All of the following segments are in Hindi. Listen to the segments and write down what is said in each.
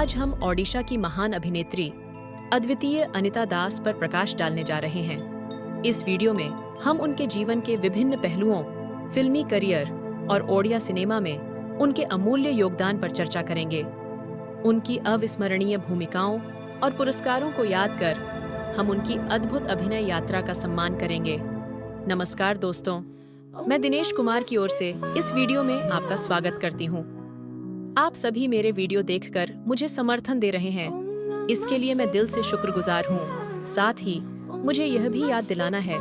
आज हम ओडिशा की महान अभिनेत्री अद्वितीय अनिता दास पर प्रकाश डालने जा रहे हैं। इस वीडियो में हम उनके जीवन के विभिन्न पहलुओं, फिल्मी करियर और ओडिया सिनेमा में उनके अमूल्य योगदान पर चर्चा करेंगे। उनकी अविस्मरणीय भूमिकाओं और पुरस्कारों को याद कर हम उनकी अद्भुत अभिनय यात्रा का सम्मान करेंगे। नमस्कार दोस्तों, मैं दिनेश कुमार की ओर से इस वीडियो में आपका स्वागत करती हूँ। आप सभी मेरे वीडियो देखकर मुझे समर्थन दे रहे हैं, इसके लिए मैं दिल से शुक्रगुजार हूँ। साथ ही मुझे यह भी याद दिलाना है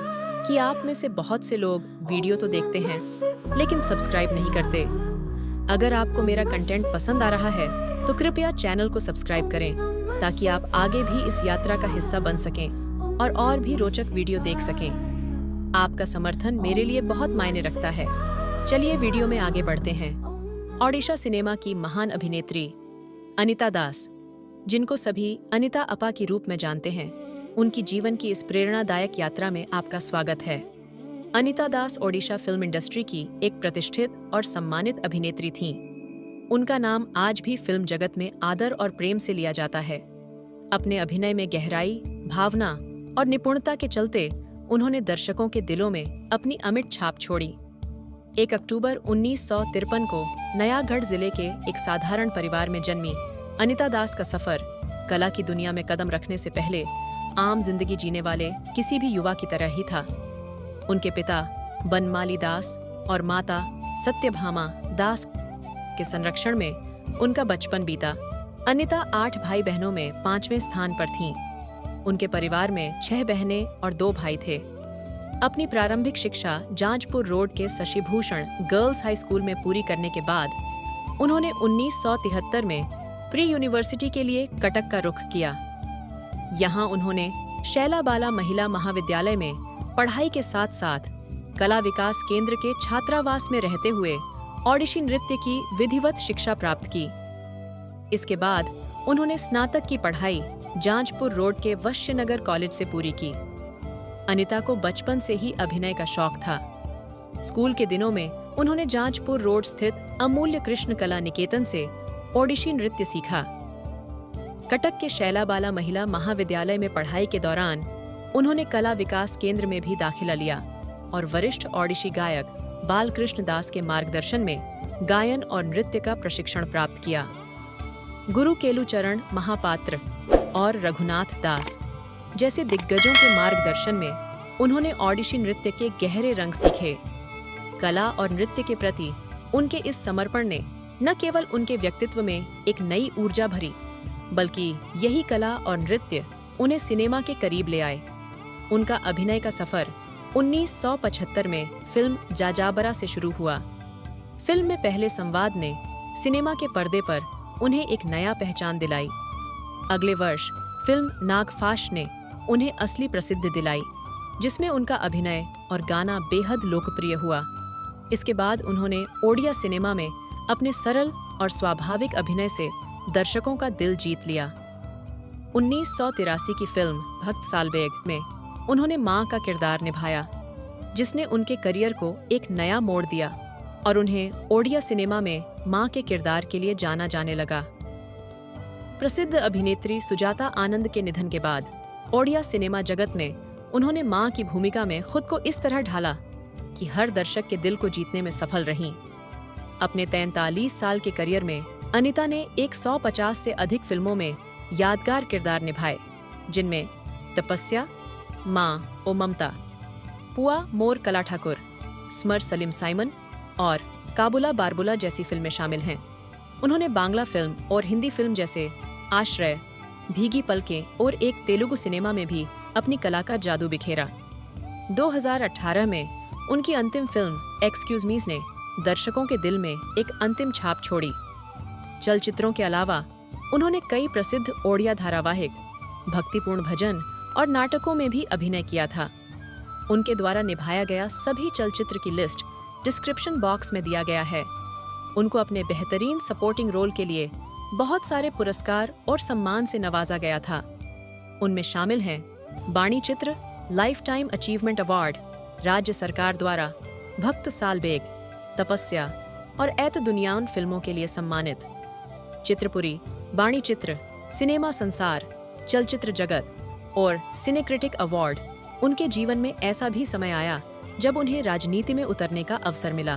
कि आप में से बहुत से लोग वीडियो तो देखते हैं लेकिन सब्सक्राइब नहीं करते। अगर आपको मेरा कंटेंट पसंद आ रहा है तो कृपया चैनल को सब्सक्राइब करें ताकि आप आगे भी इस यात्रा का हिस्सा बन सकें और भी रोचक वीडियो देख सकें। आपका समर्थन मेरे लिए बहुत मायने रखता है। चलिए वीडियो में आगे बढ़ते हैं। ओडिशा सिनेमा की महान अभिनेत्री अनिता दास, जिनको सभी अनिता अपा के रूप में जानते हैं, उनकी जीवन की इस प्रेरणादायक यात्रा में आपका स्वागत है। अनिता दास ओडिशा फिल्म इंडस्ट्री की एक प्रतिष्ठित और सम्मानित अभिनेत्री थीं। उनका नाम आज भी फिल्म जगत में आदर और प्रेम से लिया जाता है। अपने अभिनय में गहराई, भावना और निपुणता के चलते उन्होंने दर्शकों के दिलों में अपनी अमिट छाप छोड़ी। 1 अक्टूबर 1953 को नयागढ़ जिले के एक साधारण परिवार में जन्मी अनिता दास का सफर कला की दुनिया में कदम रखने से पहले आम जिंदगी जीने वाले किसी भी युवा की तरह ही था। उनके पिता बनमाली दास और माता सत्यभामा दास के संरक्षण में उनका बचपन बीता। अनिता 8 भाई बहनों में 5वें स्थान पर थीं। उनके परिवार में 6 बहनें और 2 भाई थे। अपनी प्रारंभिक शिक्षा जाजपुर रोड के शशिभूषण गर्ल्स हाई स्कूल में पूरी करने के बाद उन्होंने 1973 में प्री यूनिवर्सिटी के लिए कटक का रुख किया। यहाँ उन्होंने शैलाबाला महिला महाविद्यालय में पढ़ाई के साथ साथ कला विकास केंद्र के छात्रावास में रहते हुए ओडिशी नृत्य की विधिवत शिक्षा प्राप्त की। इसके बाद उन्होंने स्नातक की पढ़ाई जाजपुर रोड के वश्यनगर कॉलेज से पूरी की। अनिता को बचपन से ही अभिनय का शौक था। स्कूल के दिनों में उन्होंने जाजपुर रोड स्थित अमूल्य कृष्ण कला निकेतन से ओडिशी नृत्य सीखा। कटक के शैलाबाला महिला महाविद्यालय में पढ़ाई के दौरान उन्होंने कला विकास केंद्र में भी दाखिला लिया और वरिष्ठ ओडिशी गायक बालकृष्ण दास के मार्गदर्शन में गायन और नृत्य का प्रशिक्षण प्राप्त किया। गुरु केलुचरण महापात्र और रघुनाथ दास जैसे दिग्गजों के मार्गदर्शन में उन्होंने ओडिशी नृत्य के गहरे रंग सीखे। कला और नृत्य के प्रति उनके इस समर्पण ने न केवल उनके व्यक्तित्व में एक नई ऊर्जा भरी, बल्कि यही कला और नृत्य उन्हें सिनेमा के करीब ले आए। उनका अभिनय का सफर 1975 में फिल्म जाजाबरा से शुरू हुआ। फिल्म में पहले संवाद ने सिनेमा के पर्दे पर उन्हें एक नया पहचान दिलाई। अगले वर्ष फिल्म नागफाश ने उन्हें असली प्रसिद्धि दिलाई, जिसमें उनका अभिनय और गाना बेहद लोकप्रिय हुआ। इसके बाद उन्होंने ओडिया सिनेमा में अपने सरल और स्वाभाविक अभिनय से दर्शकों का दिल जीत लिया। 1983 की फिल्म भक्त सालबेग में उन्होंने मां का किरदार निभाया, जिसने उनके करियर को एक नया मोड़ दिया और उन्हें ओडिया सिनेमा में मां के किरदार के लिए जाना जाने लगा। प्रसिद्ध अभिनेत्री सुजाता आनंद के निधन के बाद ओडिया सिनेमा जगत में उन्होंने मां की भूमिका में खुद को इस तरह ढाला कि हर दर्शक के दिल को जीतने में सफल रहीं। अपने 43 साल के करियर में अनिता ने 150 से अधिक फिल्मों में यादगार किरदार निभाए, जिनमें तपस्या, मां ओ ममता, पुआ मोर कला ठाकुर, स्मर सलीम साइमन और काबुला बारबुला जैसी फिल्में शामिल हैं। उन्होंने बांग्ला फिल्म और हिंदी फिल्म जैसे आश्रय, भीगी पलकें और एक तेलुगु सिनेमा में भी अपनी कला का जादू बिखेरा। 2018 में उनकी अंतिम फिल्म एक्सक्यूज मीज ने दर्शकों के दिल में एक अंतिम छाप छोड़ी। चलचित्रों के अलावा उन्होंने कई प्रसिद्ध ओडिया धारावाहिक, भक्तिपूर्ण भजन और नाटकों में भी अभिनय किया था। उनके द्वारा निभाया गया सभी चलचित्र की लिस्ट डिस्क्रिप्शन बॉक्स में दिया गया है। उनको अपने बेहतरीन सपोर्टिंग रोल के लिए बहुत सारे पुरस्कार और सम्मान से नवाजा गया था। उनमें शामिल हैं बाणी चित्र लाइफ टाइम अचीवमेंट अवार्ड, राज्य सरकार द्वारा भक्त सालबेग, तपस्या और ऐत दुनियान फिल्मों के लिए सम्मानित। चित्रपुरी, वाणिचित्र, सिनेमा संसार, चलचित्र जगत और सिनेक्रिटिक अवार्ड, उनके जीवन में ऐसा भी समय आया जब उन्हें राजनीति में उतरने का अवसर मिला।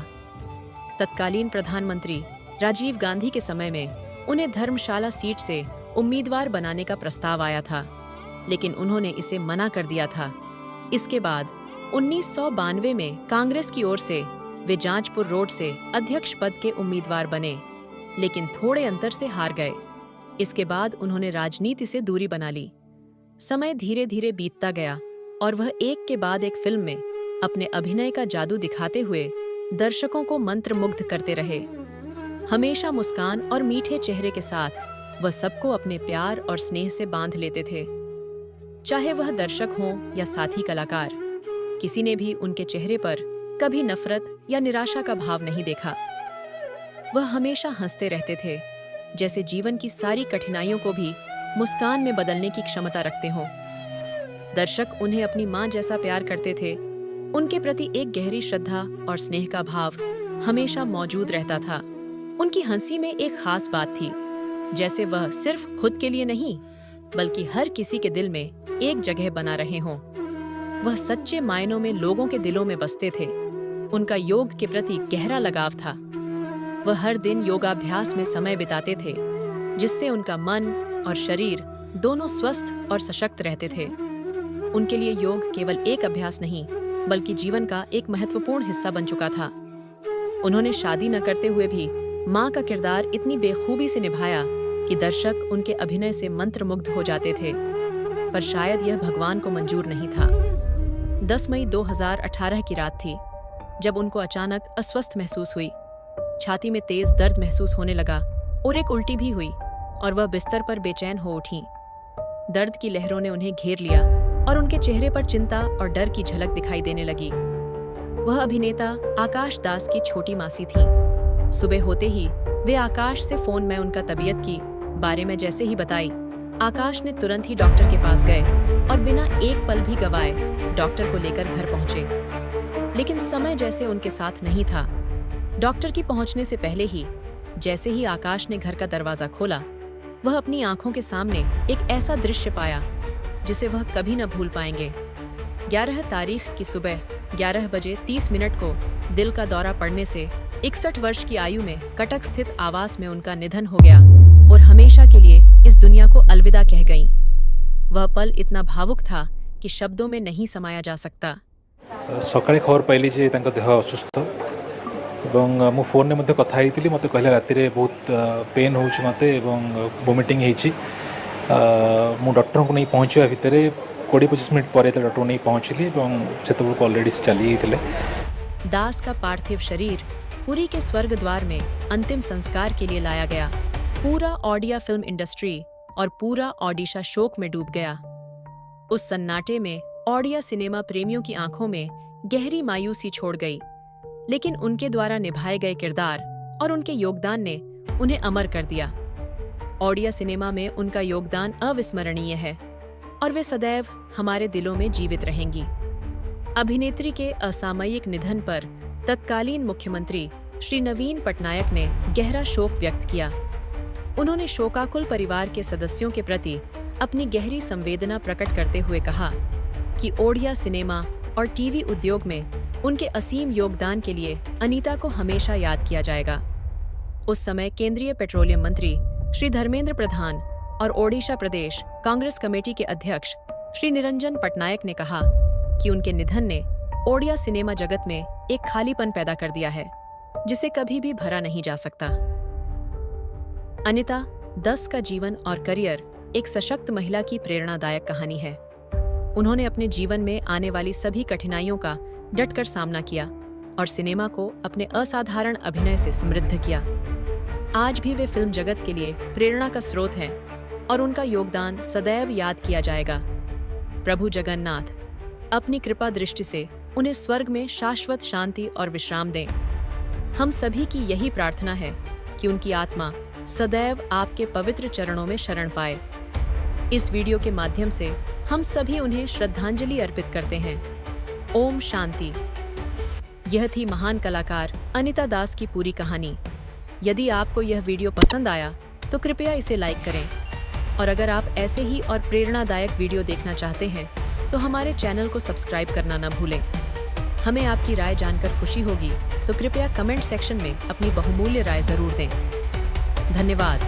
तत्कालीन प्रधानमंत्री राजीव गांधी के समय में उन्हें धर्मशाला सीट से उम्मीदवार बनाने का प्रस्ताव आया था, लेकिन उन्होंने इसे मना कर दिया था। इसके बाद 1992 में कांग्रेस की ओर से वे जाजपुर रोड से अध्यक्ष पद के उम्मीदवार बने, लेकिन थोड़े अंतर से हार गए। इसके बाद उन्होंने राजनीति से दूरी बना ली। समय धीरे धीरे बीतता गया और वह एक के बाद एक फिल्म में अपने अभिनय का जादू दिखाते हुए दर्शकों को मंत्रमुग्ध करते रहे। हमेशा मुस्कान और मीठे चेहरे के साथ वह सबको अपने प्यार और स्नेह से बांध लेते थे। चाहे वह दर्शक हों या साथी कलाकार, किसी ने भी उनके चेहरे पर कभी नफरत या निराशा का भाव नहीं देखा। वह हमेशा हंसते रहते थे, जैसे जीवन की सारी कठिनाइयों को भी मुस्कान में बदलने की क्षमता रखते हों। दर्शक उन्हें अपनी मां जैसा प्यार करते थे। उनके प्रति एक गहरी श्रद्धा और स्नेह का भाव हमेशा मौजूद रहता था। उनकी हंसी में एक खास बात थी, जैसे वह सिर्फ खुद के लिए नहीं, बल्कि हर किसी के दिल में एक जगह बना रहे हों। वह सच्चे मायनों में लोगों के दिलों में बसते थे। उनका योग के प्रति गहरा लगाव था। वह हर दिन योगाभ्यास में समय बिताते थे, जिससे उनका मन और शरीर दोनों स्वस्थ और सशक्त रहते थे। उनके लिए योग केवल एक अभ्यास नहीं, बल्कि जीवन का एक महत्वपूर्ण हिस्सा बन चुका था। उन्होंने शादी न करते हुए भी मां का किरदार इतनी बेखूबी से निभाया कि दर्शक उनके अभिनय से मंत्रमुग्ध हो जाते थे। पर शायद यह भगवान को मंजूर नहीं था। 10 मई 2018 की रात थी, जब उनको अचानक अस्वस्थ महसूस हुई। छाती में तेज दर्द महसूस होने लगा और एक उल्टी भी हुई, और वह बिस्तर पर बेचैन हो उठी। दर्द की लहरों ने उन्हें घेर लिया और उनके चेहरे पर चिंता और डर की झलक दिखाई देने लगी। वह अभिनेता आकाश दास की छोटी मासी थी। सुबह होते ही वे आकाश से फोन में उनका तबीयत की बारे में जैसे ही बताई, आकाश ने तुरंत ही डॉक्टर के पास गए और बिना एक पल भी गवाए डॉक्टर को लेकर घर पहुंचे। लेकिन समय जैसे उनके साथ नहीं था। डॉक्टर की पहुंचने से पहले ही जैसे ही आकाश ने घर का दरवाजा खोला, वह अपनी आंखों के सामने एक ऐसा दृश्य पाया जिसे वह कभी न भूल पाएंगे। 11 तारीख की सुबह 11 बजे 30 मिनट को दिल का दौरा पड़ने से 61 वर्ष की आयु में कटक स्थित आवास में उनका निधन हो गया और हमेशा के लिए इस दुनिया को अलविदा कह गईं। वह पल इतना भावुक था कि शब्दों में नहीं समाया जा सकता। सकाळे खबर पाइली जे तांका देह असुस्थ एवं मो फोन ने मते कथा हेतिली। मते कहले राति रे बहुत पेन होउछ मते एवं वोमिटिंग हेछि। मु डॉक्टर को नहीं पहुँचा भितर 20-25 मिनट पर डॉक्टर नहीं पहुँचली और से ऑलरेडी चली थे। दास का पार्थिव शरीर पुरी के स्वर्ग द्वार में अंतिम संस्कार के लिए लाया गया। पूरा ओडिया फिल्म इंडस्ट्री और पूरा ओडिशा शोक में डूब गया। उस सन्नाटे में ओडिया सिनेमा प्रेमियों की आंखों में गहरी मायूसी छोड़ गई, लेकिन उनके द्वारा निभाए गए किरदार और उनके योगदान ने उन्हें अमर कर दिया। ओडिया सिनेमा में उनका योगदान अविस्मरणीय है और वे सदैव हमारे दिलों में जीवित रहेंगी। अभिनेत्री के असामयिक निधन पर तत्कालीन मुख्यमंत्री श्री नवीन पटनायक ने गहरा शोक व्यक्त किया। उन्होंने शोकाकुल परिवार के सदस्यों के प्रति अपनी गहरी संवेदना प्रकट करते हुए कहा कि ओडिया सिनेमा और टीवी उद्योग में उनके असीम योगदान के लिए अनीता को हमेशा याद किया जाएगा। उस समय केंद्रीय पेट्रोलियम मंत्री श्री धर्मेंद्र प्रधान और ओडिशा प्रदेश कांग्रेस कमेटी के अध्यक्ष श्री निरंजन पटनायक ने कहा कि उनके निधन ने ओडिया सिनेमा जगत में एक खालीपन पैदा कर दिया है, जिसे कभी भी भरा नहीं जा सकता। अनीता दस का जीवन और करियर एक सशक्त महिला की प्रेरणादायक कहानी है। उन्होंने अपने जीवन में आने वाली सभी कठिनाइयों का डटकर सामना किया और सिनेमा को अपने असाधारण अभिनय से समृद्ध किया। आज भी वे फिल्म जगत के लिए प्रेरणा का स्रोत हैं और उनका योगदान सदैव याद किया जाएगा। प्रभु जगन्नाथ अपनी कृपा दृष्टि से उन्हें स्वर्ग में शाश्वत शांति और विश्राम दें। हम सभी की यही प्रार्थना है कि उनकी आत्मा सदैव आपके पवित्र चरणों में शरण पाए। इस वीडियो के माध्यम से हम सभी उन्हें श्रद्धांजलि अर्पित करते हैं। ओम शांति। यह थी महान कलाकार अनीता दास की पूरी कहानी। यदि आपको यह वीडियो पसंद आया तो कृपया इसे लाइक करें। और अगर आप ऐसे ही और प्रेरणादायक वीडियो देखना चाहते हैं तो हमारे चैनल को सब्सक्राइब करना न भूलें। हमें आपकी राय जानकर खुशी होगी, तो कृपया कमेंट सेक्शन में अपनी बहुमूल्य राय जरूर दें। धन्यवाद।